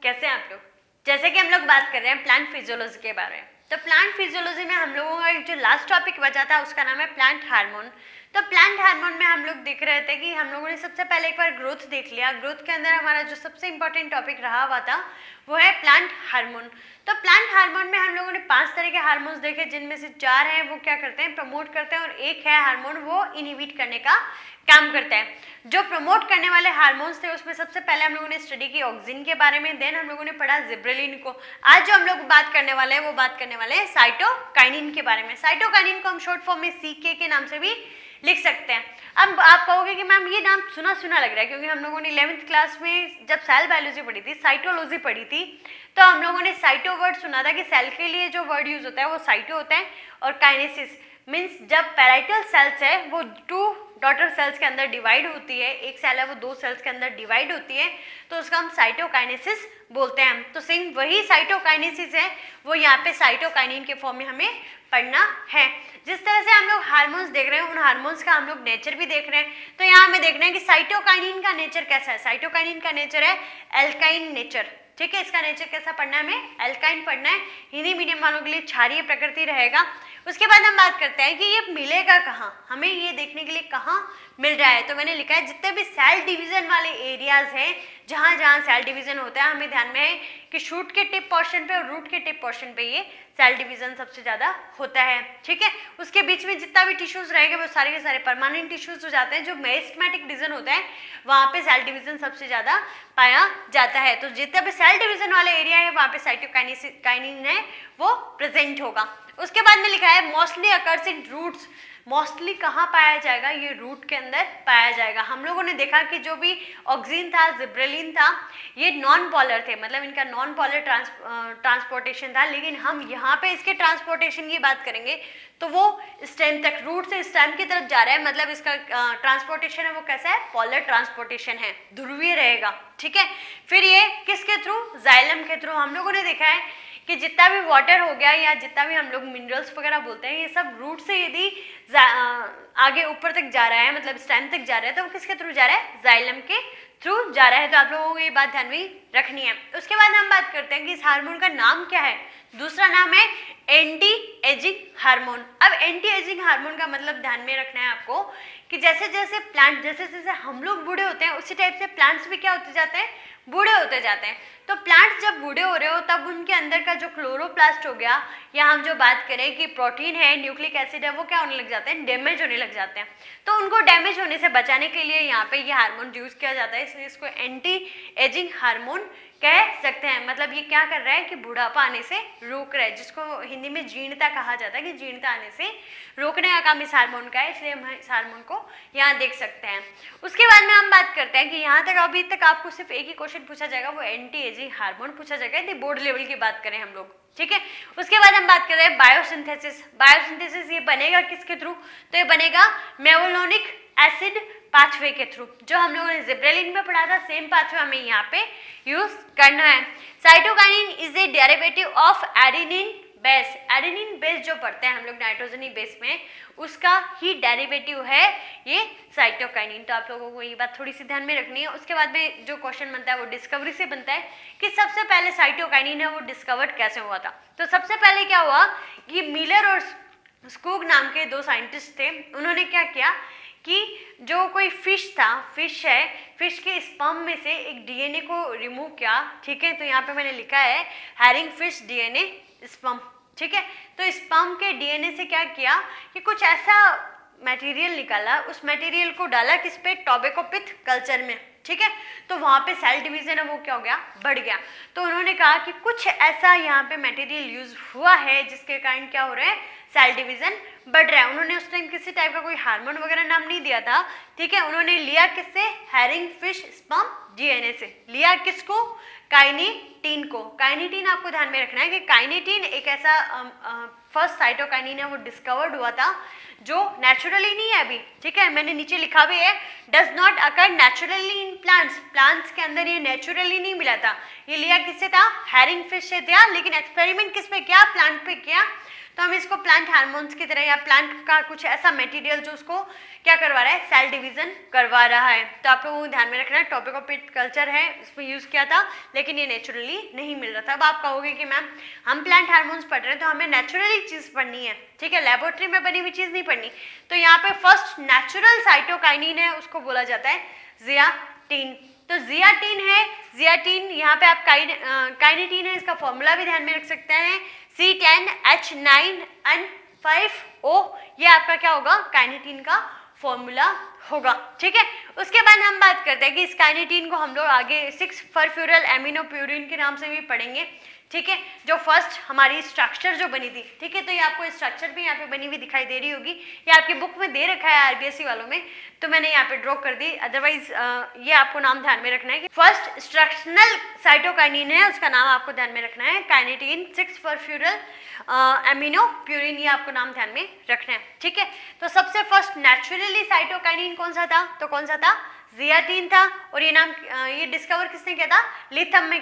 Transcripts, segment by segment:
कैसे हैं आप लोग। जैसे कि हम लोग बात कर रहे हैं प्लांट फिजियोलॉजी के बारे में, तो प्लांट फिजियोलॉजी में हम लोगों का जो लास्ट टॉपिक बचा था उसका नाम है प्लांट हार्मोन। तो प्लांट हार्मोन में हम लोग देख रहे थे कि हम लोगों ने सबसे पहले एक बार ग्रोथ देख लिया। ग्रोथ के अंदर हमारा जो सबसे इंपॉर्टेंट टॉपिक रहा हुआ था वो है प्लांट हार्मोन। तो प्लांट हार्मोन में हम लोगों ने 5 तरह के हार्मोन्स देखे, जिनमें से 4 हैं वो क्या करते हैं, प्रमोट करते हैं, और एक है हार्मोन वो इनहिबिट करने का काम करता है। जो प्रमोट करने वाले हार्मोन्स थे उसमें सबसे पहले हम लोगों ने स्टडी की ऑक्सिन के बारे में, देन हम लोगों ने पढ़ा जिब्रेलिन को। आज जो हम लोग बात करने वाले हैं वो बात करने वाले हैं साइटोकाइनिन के बारे में। साइटोकाइनिन को हम शॉर्ट फॉर्म में सीके के नाम से भी लिख सकते हैं। अब आप कहोगे कि मैम ये नाम सुना सुना लग रहा है, क्योंकि हम लोगों ने 11th क्लास में जब सेल बायोलॉजी पढ़ी थी, साइटोलॉजी पढ़ी थी, तो हम लोगों ने साइटो वर्ड सुना था कि सेल के लिए जो वर्ड यूज होता है वो साइटो होता है, और काइनेसिस मीन्स जब पैराइटल सेल्स है वो 2 डॉटर सेल्स के अंदर डिवाइड होती है, एक सेल है वो 2 सेल्स के अंदर डिवाइड होती है, तो उसका हम साइटोकाइनेसिस बोलते हैं। तो सेम वही साइटोकाइनेसिस है, वो यहाँ पे साइटोकाइनिन के फॉर्म में हमें पढ़ना है। जिस तरह से हम लोग हार्मोन्स देख रहे हैं, उन हार्मोन्स का हम लोग नेचर भी देख रहे हैं। तो यहाँ हमें देखना है कि साइटोकाइनिन का नेचर कैसा है। साइटोकाइनिन का नेचर है एल्काइन नेचर, ठीक है। इसका नेचर कैसा पढ़ना है, हमें एल्काइन पढ़ना है। हिंदी मीडियम वालों के लिए क्षारीय प्रकृति रहेगा। उसके बाद हम बात करते हैं कि ये मिलेगा कहाँ, हमें ये देखने के लिए कहाँ मिल रहा है। तो मैंने लिखा है जितने भी सेल डिवीजन वाले एरियाज हैं, जहाँ जहाँ सेल डिवीजन होता है, हमें ध्यान में है कि शूट के टिप पोर्शन पे और रूट के टिप पोर्शन पे ये सेल डिवीजन सबसे ज्यादा होता है, ठीक है। उसके बीच में जितना भी टिश्यूज रहेंगे वो सारे के सारे परमानेंट टिश्यूज हो जाते हैं। जो मेरिस्टेमेटिक डिवीजन होता है वहाँ पे सेल डिवीजन सबसे ज्यादा पाया जाता है। तो जितना भी सेल डिवीजन वाला एरिया है वहाँ पे साइटोकाइनिन है वो प्रेजेंट होगा। उसके बाद में लिखा है mostly occurs in roots. Mostly कहाँ पाया जाएगा, ये रूट के अंदर पाया जाएगा। हम लोगों ने देखा कि जो भी ऑक्सिन था, जिब्रेलिन था, ये नॉन पोलर थे, मतलब इनका नॉन पोलर ट्रांसपोर्टेशन था। लेकिन हम यहाँ पे इसके ट्रांसपोर्टेशन की बात करेंगे तो वो स्टेम तक, रूट से स्टेम की तरफ जा रहा है, मतलब इसका ट्रांसपोर्टेशन है वो कैसा है, पोलर ट्रांसपोर्टेशन है, ध्रुवीय रहेगा, ठीक है। फिर ये किसके थ्रू, जाइलम के थ्रू। हम लोगों ने देखा है कि जितना भी वाटर हो गया या जितना भी हम लोग मिनरल्स वगैरह बोलते हैं, ये सब रूट से यदि आगे ऊपर तक जा रहा है, मतलब स्टेम तक जा रहा है, तो वो किसके थ्रू जा रहा है, जाइलम के थ्रू जा रहा है। तो आप लोगों को ये बात ध्यान में रखनी है। उसके बाद हम बात करते हैं कि इस हार्मोन का नाम क्या है। दूसरा नाम है एंटी एजिंग हार्मोन। अब एंटी एजिंग हार्मोन का मतलब ध्यान में रखना है आपको कि जैसे जैसे प्लांट, जैसे जैसे हम लोग बूढ़े होते हैं, उसी टाइप से प्लांट्स भी क्या होते जाते हैं, बूढ़े होते जाते हैं। तो प्लांट्स जब बूढ़े हो रहे हो तब उनके अंदर का जो क्लोरोप्लास्ट हो गया, या हम जो बात करें कि प्रोटीन है, न्यूक्लिक एसिड है, वो क्या होने लग जाते हैं, डैमेज होने लग जाते हैं। तो उनको डैमेज होने से बचाने के लिए यहाँ पे ये हार्मोन यूज किया जाता है, इसलिए इसको एंटी एजिंग हार्मोन कह सकते हैं। मतलब ये क्या कर रहा है कि बुढ़ापा आने से रोक रहा है, जिसको हिंदी में जीर्णता कहा जाता है, कि जीर्णता आने से रोकने का काम इस हार्मोन का है, इसलिए हम इस हार्मोन को यहाँ देख सकते हैं। उसके बाद में हम बात करते हैं कि यहाँ तक अभी तक आपको सिर्फ एक ही क्वेश्चन पूछा जाएगा, वो एंटी एजिंग हार्मोन पूछा जाएगा यदि बोर्ड लेवल की बात करें हम लोग, ठीक है। उसके बाद हम बात कर रहे हैं बायोसिंथेसिस। बायोसिंथेसिस ये बनेगा किसके थ्रू, तो ये बनेगा मेवोलोनिक एसिड पाथवे के थ्रू। जो हम लोगों ने जिब्रेलिन में पढ़ा था, सेम पाथवे हमें यहाँ पे यूज करना है। Cytokinin is a derivative of adenine base. Adenine base जो पढ़ते हैं हम लोग नाइट्रोजनी बेस में, उसका ही डेरिवेटिव है ये साइटोकाइनिन। तो आप लोगों को ये बात थोड़ी सी ध्यान में रखनी है। उसके बाद में जो क्वेश्चन बनता है वो डिस्कवरी से बनता है कि सबसे पहले साइटोकाइनिन है वो डिस्कवर्ड कैसे हुआ था। तो सबसे पहले क्या हुआ कि मिलर और स्कूग नाम के 2 साइंटिस्ट थे। उन्होंने क्या किया कि जो कोई फिश था, फिश है, फिश के स्पर्म में से एक डीएनए को रिमूव किया, ठीक है। तो यहाँ पे मैंने लिखा है हैरिंग फिश डीएनए स्पर्म, ठीक है। तो स्पर्म के डीएनए से क्या किया कि कुछ ऐसा मटेरियल निकाला, उस मटेरियल को डाला किस पे, टोबैको पिथ कल्चर में, ठीक है। तो वहाँ पे सेल डिवीजन है वो क्या हो गया, बढ़ गया। तो उन्होंने कहा कि कुछ ऐसा यहाँ पे मटेरियल यूज हुआ है जिसके कारण क्या हो रहा है, सेल डिवीजन बढ़ रहा है। उन्होंने उस टाइम किसी टाइप का कोई हार्मोन वगैरह नाम नहीं दिया था, ठीक है। उन्होंने लिया किससे, हैरिंग फिश स्पर्म डीएनए से लिया, किसको, काइनेटिन को। काइनेटिन आपको ध्यान में रखना है कि काइनेटिन एक ऐसा फर्स्ट साइटोकाइनिन है वो डिस्कवर्ड हुआ था जो नेचुरली नहीं है अभी, ठीक है। मैंने नीचे लिखा भी है does not occur naturally in plants. Plants के अंदर ये नेचुरली नहीं मिला था, ये लिया किससे था, हैरिंग फिश से था। लेकिन एक्सपेरिमेंट किस पे किया, प्लांट पे किया। तो हम इसको प्लांट हार्मोन्स की तरह या प्लांट का कुछ ऐसा मटेरियल जो उसको क्या करवा रहा है, सेल डिवीजन करवा रहा है। तो आप लोगों को ध्यान में रखना है, टॉपिक ऑफ पिट कल्चर है, इसमें यूज किया था लेकिन ये नेचुरली नहीं मिल रहा था। अब आप कहोगे कि मैम हम प्लांट हार्मोन्स पढ़ रहे हैं तो हमें नेचुरली चीज पढ़नी है, ठीक है, लेबोरेटरी में बनी हुई चीज नहीं पढ़नी। तो यहाँ पे फर्स्ट नेचुरल साइटोकाइनिन है, उसको बोला जाता है जियाटिन। तो जियाटिन है, जियाटिन यहाँ पे आप काइनेटीन है, इसका फॉर्मूला भी ध्यान में रख सकते हैं, C10H9N5O, ये आपका क्या होगा, काइनेटीन का फॉर्मूला होगा, ठीक है। उसके बाद हम बात करते हैं कि इस काइनेटीन को हम लोग आगे 6-फॉस्फोरिल एमिनोप्यूरिन के नाम से भी पढ़ेंगे, ठीक है, जो फर्स्ट हमारी स्ट्रक्चर जो बनी थी, ठीक है। तो ये आपको स्ट्रक्चर भी यहाँ पे बनी हुई दिखाई दे रही होगी, ये आपकी बुक में दे रखा है आरबीएससी वालों में, तो मैंने यहाँ पे ड्रॉ कर दी, अदरवाइज ये आपको नाम ध्यान में रखना है कि फर्स्ट स्ट्रक्चरल साइटोकाइनिन है, उसका नाम आपको ध्यान में रखना है काइनेटीन 6-फॉस्फोरिल एमिनोप्यूरिन, ये आपको नाम ध्यान में रखना है, ठीक है। तो सबसे फर्स्ट नेचुरली साइटोकाइनिन कौन सा था, तो कौन सा था, जियाटिन था। और ये नाम ये डिस्कवर किसने किया था, लिथम ने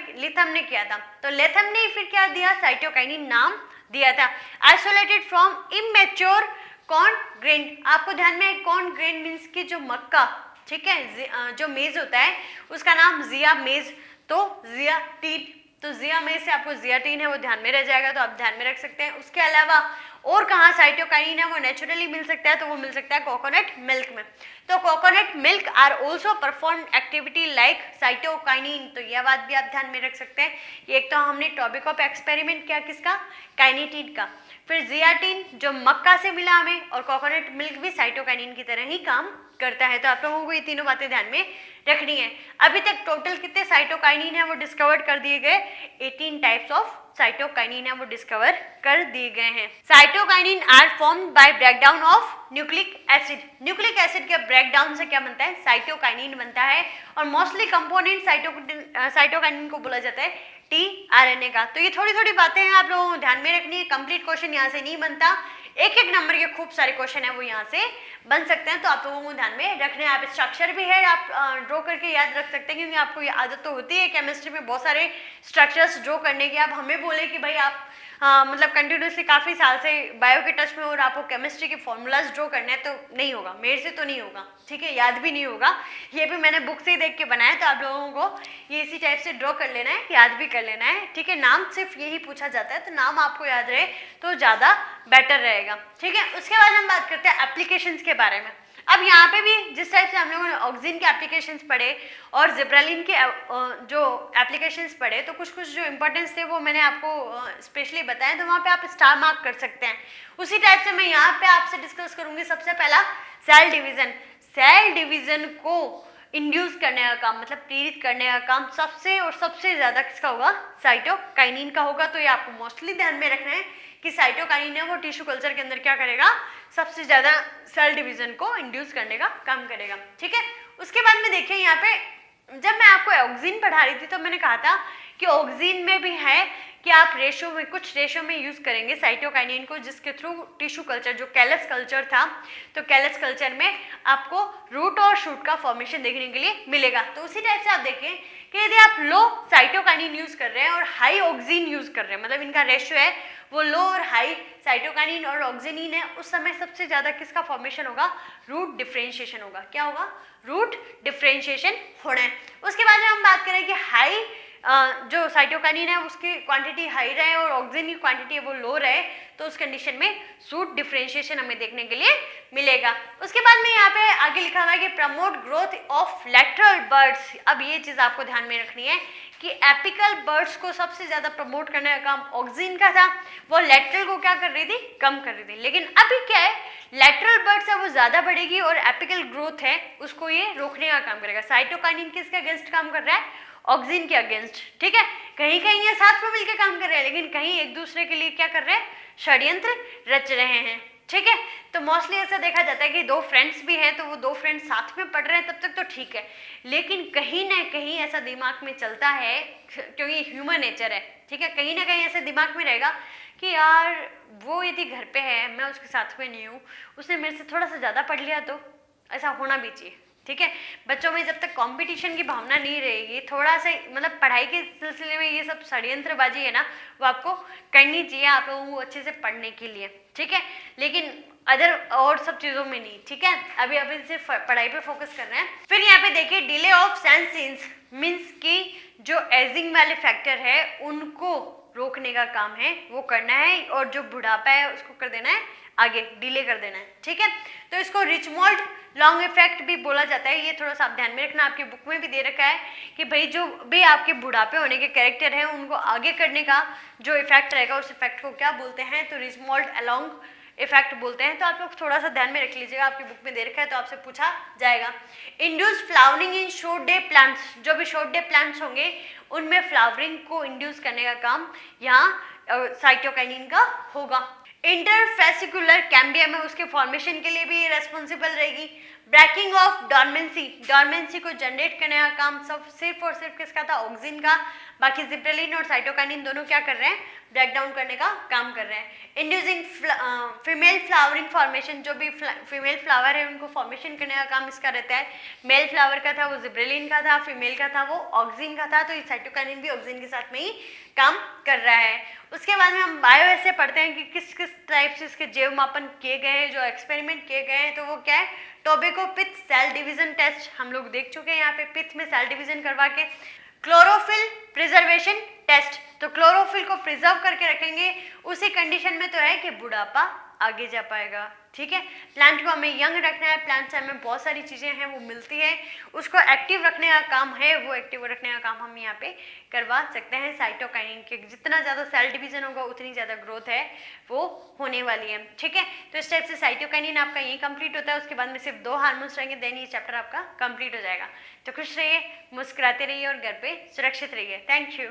किया था। तो लिथम ने फिर क्या दिया, साइटोकाइनिन नाम दिया था। Isolated from immature corn grain, आपको ध्यान में, कॉर्न ग्रेन मीन्स की जो मक्का, ठीक है, जो मेज होता है उसका नाम जिया मेज, तो जियाटिन, तो जिया मेज से आपको जियाटिन है वो ध्यान में रह जाएगा, तो आप ध्यान में रख सकते हैं। उसके अलावा और कहाँ साइटोकाइनिन है वो नेचुरली मिल सकता है, तो वो मिल सकता है कोकोनट मिल्क में। तो coconut milk are also perform activity like cytokinin, तो यह बात भी आप ध्यान में रख सकते हैं। एक तो हमने टॉपिक ऑफ एक्सपेरिमेंट किया किसका, काइनेटीन का, फिर जियाटिन जो मक्का से मिला हमें, और कोकोनट मिल्क भी साइटोकाइनिन की तरह ही काम करता है। तो आप लोगों को ये तीनों बातें ध्यान में रखनी है। अभी तक टोटल कितने साइटोकाइनिन है वो डिस्कवर कर दिए गए, 18 टाइप्स ऑफ साइटोकाइनिन है वो डिस्कवर कर दिए गए हैं। Cytokinin are formed by breakdown of nucleic acid, nucleic acid के ब्रेकडाउन से क्या बनता है, साइटोकाइनिन बनता है। और मोस्टली कंपोनेंट साइटोकाइनिन को बोला जाता है टीआरएनए का। तो ये थोड़ी थोड़ी बातें हैं, आप लोगों को ध्यान में रखनी है। कंप्लीट क्वेश्चन यहाँ से नहीं बनता, एक एक नंबर के खूब सारे क्वेश्चन है वो यहाँ से बन सकते हैं, तो आप लोगों को ध्यान में रखना है। आप स्ट्रक्चर भी है, आप ड्रॉ करके याद रख सकते हैं, क्योंकि आपको ये आदत तो होती है केमिस्ट्री में बहुत सारे स्ट्रक्चर्स ड्रॉ करने की। आप हमें बोले कि भाई आप मतलब कंटिन्यूसली काफ़ी साल से बायो के टच में और आपको केमिस्ट्री के फॉर्मूलाज ड्रॉ करना है, तो नहीं होगा, मेरे से तो नहीं होगा, ठीक है, याद भी नहीं होगा। ये भी मैंने बुक से ही देख के बनाया, तो आप लोगों को ये इसी टाइप से ड्रॉ कर लेना है, याद भी कर लेना है, ठीक है। नाम सिर्फ यही पूछा जाता है, तो नाम आपको याद रहे तो ज़्यादा बेटर रहेगा, ठीक है। उसके बाद हम बात करते हैं एप्लीकेशंस के बारे में। अब यहाँ पे भी जिस टाइप से हम लोगों ने ऑक्सीजन के एप्लीकेशंस पढ़े और जिब्रालिन के जो एप्लीकेशंस पढ़े, तो कुछ कुछ जो इंपॉर्टेंस थे वो मैंने आपको स्पेशली बताया, तो वहाँ पे आप स्टार मार्क कर सकते हैं। उसी टाइप से मैं यहाँ पे आपसे डिस्कस करूँगी सबसे पहला सेल डिवीजन। सेल डिवीजन को इंड्यूस करने का काम, मतलब प्रेरित करने का काम सबसे ज़्यादा किसका होगा, साइटोकाइनिन का होगा। तो ये आपको मोस्टली ध्यान में रखना है कि साइटोकाइनिन है वो टिश्यू कल्चर के अंदर क्या करेगा, सबसे ज़्यादा सेल डिवीजन को इंड्यूस करने का काम करेगा, ठीक है। उसके बाद में देखिए यहाँ पे जब मैं आपको ऑक्सीजन पढ़ा रही थी तो मैंने कहा था कि ऑक्सीजन में भी है कि आप रेशो में, कुछ रेशो में यूज़ करेंगे साइटोकाइनिन को, जिसके थ्रू टिश्यू कल्चर, जो कैलस कल्चर था, तो कैलस कल्चर में आपको रूट और शूट का फॉर्मेशन देखने के लिए मिलेगा। तो उसी टाइप से आप देखें कि यदि आप लो साइटोकाइनिन यूज़ कर रहे हैं और हाई ऑक्सीजन यूज़ कर रहे हैं, मतलब इनका रेशियो है वो लो और हाई, साइटोकाइनिन और ऑक्सीजन है, उस समय सबसे ज़्यादा किसका फॉर्मेशन होगा, रूट डिफ्रेंशिएशन होगा। क्या होगा, रूट डिफ्रेंशिएशन होना है। उसके बाद में हम बात करें कि हाई जो साइटोकाइनिन है उसकी क्वांटिटी हाई रहे और ऑक्सीजन की क्वांटिटी है वो लो रहे, तो उस कंडीशन में सूट डिफ्रेंशिएशन हमें देखने के लिए मिलेगा। उसके बाद में यहाँ पे आगे लिखा हुआ है कि promote growth of lateral birds. अब ये चीज़ आपको ध्यान में रखनी है कि एपिकल बर्ड्स को सबसे ज़्यादा प्रमोट करने का काम ऑक्सीजन का था, वो लेटरल को क्या कर रही थी, कम कर रही थी। लेकिन अभी क्या है, लेटरल बर्ड्स है वो ज़्यादा बढ़ेगी और एपिकल ग्रोथ है उसको ये रोकने का काम करेगा। साइटोकाइनिन किसके अगेंस्ट काम कर रहा है, ऑक्सीजन के अगेंस्ट, ठीक है। कहीं कहीं ये साथ में मिलकर काम कर रहे हैं, लेकिन कहीं एक दूसरे के लिए क्या कर रहे हैं, षड्यंत्र रच रहे हैं, ठीक है। तो मोस्टली ऐसा देखा जाता है कि दो फ्रेंड्स भी हैं तो वो दो फ्रेंड्स साथ में पढ़ रहे हैं, तब तक तो ठीक है, लेकिन कहीं ना कहीं ऐसा दिमाग में चलता है, क्योंकि ह्यूमन नेचर है, ठीक है, कहीं ना कहीं ऐसे दिमाग में रहेगा कि यार वो यदि घर पे है, मैं उसके साथ में नहीं हूँ, उसने मेरे से थोड़ा सा ज़्यादा पढ़ लिया तो ऐसा होना भी चाहिए, ठीक है। बच्चों में जब तक कंपटीशन की भावना नहीं रहेगी, थोड़ा सा मतलब पढ़ाई के सिलसिले में ये सब षड्यंत्रबाजी है ना, वो आपको करनी चाहिए आप लोगों को अच्छे से पढ़ने के लिए, ठीक है, लेकिन अदर और सब चीज़ों में नहीं, ठीक है। अभी अभी सिर्फ पढ़ाई पे फोकस कर रहे हैं। फिर यहाँ पे देखिए डिले ऑफ सेंस मीन्स कि जो एजिंग वाले फैक्टर है उनको रोकने का काम है वो करना है, और जो बुढ़ापा है उसको कर देना है आगे, डिले कर देना है, ठीक है। तो इसको रिचमोल्ड लॉन्ग इफेक्ट भी बोला जाता है। ये थोड़ा सा आप ध्यान में रखना, आपकी बुक में भी दे रखा है कि भाई जो भी आपके बुढ़ापे होने के कैरेक्टर हैं उनको आगे करने का जो इफेक्ट रहेगा उस इफेक्ट को क्या बोलते हैं, तो रिचमोल्ड लॉन्ग इफेक्ट बोलते हैं। तो आप लोग थोड़ा सा ध्यान में रख लीजिएगा, आपकी बुक में दे रखा है तो आपसे पूछा जाएगा। Induce flowering in short day plants, जो भी शॉर्ट डे प्लांट्स होंगे उनमें फ्लावरिंग को इंड्यूस करने का काम यहाँ साइटोकाइनिन का होगा। इंटरफेसिकुलर कैम्बियम है, उसके फॉर्मेशन के लिए भी रेस्पॉन्सिबल रहेगी। ब्रेकिंग ऑफ डॉर्मेंसी, डॉर्मेंसी को जनरेट करने का काम सब सिर्फ और सिर्फ किसका था, ऑक्सिन का। बाकी जिब्रेलिन और साइटोकाइनिन दोनों क्या कर रहे हैं, ब्रेक डाउन करने का काम कर रहे हैं। इंड्यूसिंग फीमेल फ्लावरिंग फॉर्मेशन, जो भी फीमेल फ्लावर है उनको फॉर्मेशन करने का काम इसका रहता है। मेल फ्लावर का था वो जिब्रेलिन का था, फीमेल का था वो ऑक्सिन का था, तो ये साइटोकाइनिन भी ऑक्सिन के साथ में ही काम कर रहा है। उसके बाद में हम बायो ऐसे पढ़ते हैं कि किस किस टाइप से इसके जैव मापन किए गए हैं, जो एक्सपेरिमेंट किए गए हैं, तो वो क्या है, टोबैको पिथ सेल डिवीजन टेस्ट हम लोग देख चुके हैं यहाँ पे, पिथ में सेल डिवीजन करवा के। क्लोरोफिल प्रिजर्वेशन टेस्ट, तो क्लोरोफिल को प्रिजर्व करके रखेंगे, उसी कंडीशन में तो है कि बुढ़ापा आगे जा पाएगा, ठीक है। प्लांट को हमें यंग रखना है, प्लांट से हमें बहुत सारी चीज़ें हैं वो मिलती है, उसको एक्टिव रखने का काम है, वो एक्टिव रखने का काम हम यहाँ पे करवा सकते हैं। साइटोकाइनिन के जितना ज़्यादा सेल डिवीजन होगा उतनी ज़्यादा ग्रोथ है वो होने वाली है, ठीक है। तो इस टाइप से साइटोकाइनिन आपका यही कंप्लीट होता है। उसके बाद में सिर्फ 2 हार्मोन्स रहेंगे, देन ये चैप्टर आपका कंप्लीट हो जाएगा। तो खुश रहिए, मुस्कुराते रहिए और घर पे सुरक्षित रहिए। Thank you.